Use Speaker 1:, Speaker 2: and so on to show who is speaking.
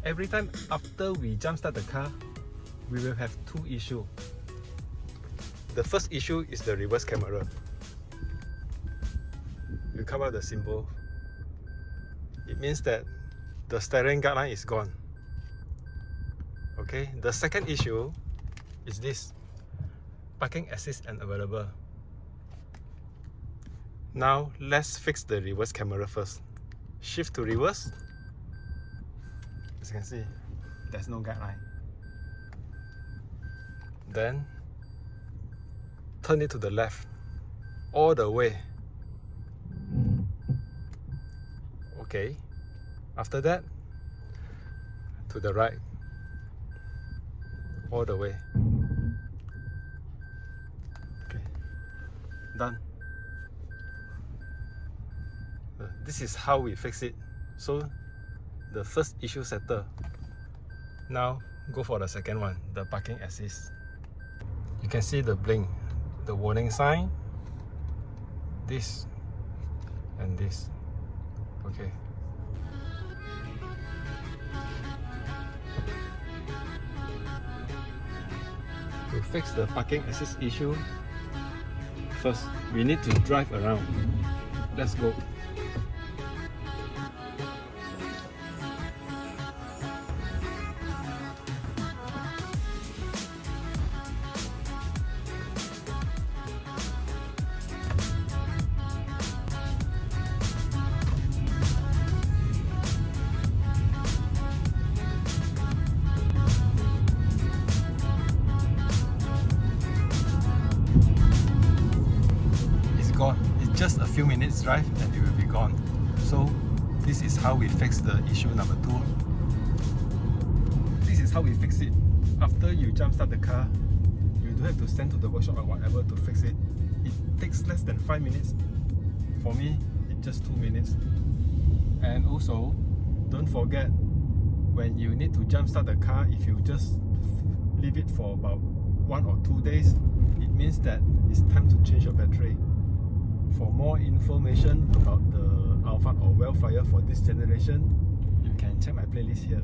Speaker 1: every time after we jump start the car, we will have two issues. The first issue is the reverse camera. You cover the symbol. It means that the steering guideline is gone. Okay, the second issue is this: parking assist unavailable. Now let's fix the reverse camera first. Shift to reverse. As you can see, there's no guideline. Then turn it to the left all the way. Okay, after that to the right all the way. Okay, done. This is how we fix it. So the first issue settled. Now go for the second one, the parking assist. You can see the blink, the warning sign, this and this. Okay. To fix the parking assist issue, first we need to drive around. Let's go. Gone. It's just a few minutes drive and it will be gone. So this is how we fix the issue number 2. This is how we fix it. After you jump start the car, you don't have to send to the workshop or whatever to fix it. It takes less than 5 minutes. For me, it's just 2 minutes. And also, don't forget, when you need to jump start the car, if you just leave it for about 1 or 2 days, it means that it's time to change your battery. For more information about the Alphard or Wildfire for this generation, you can check my playlist here.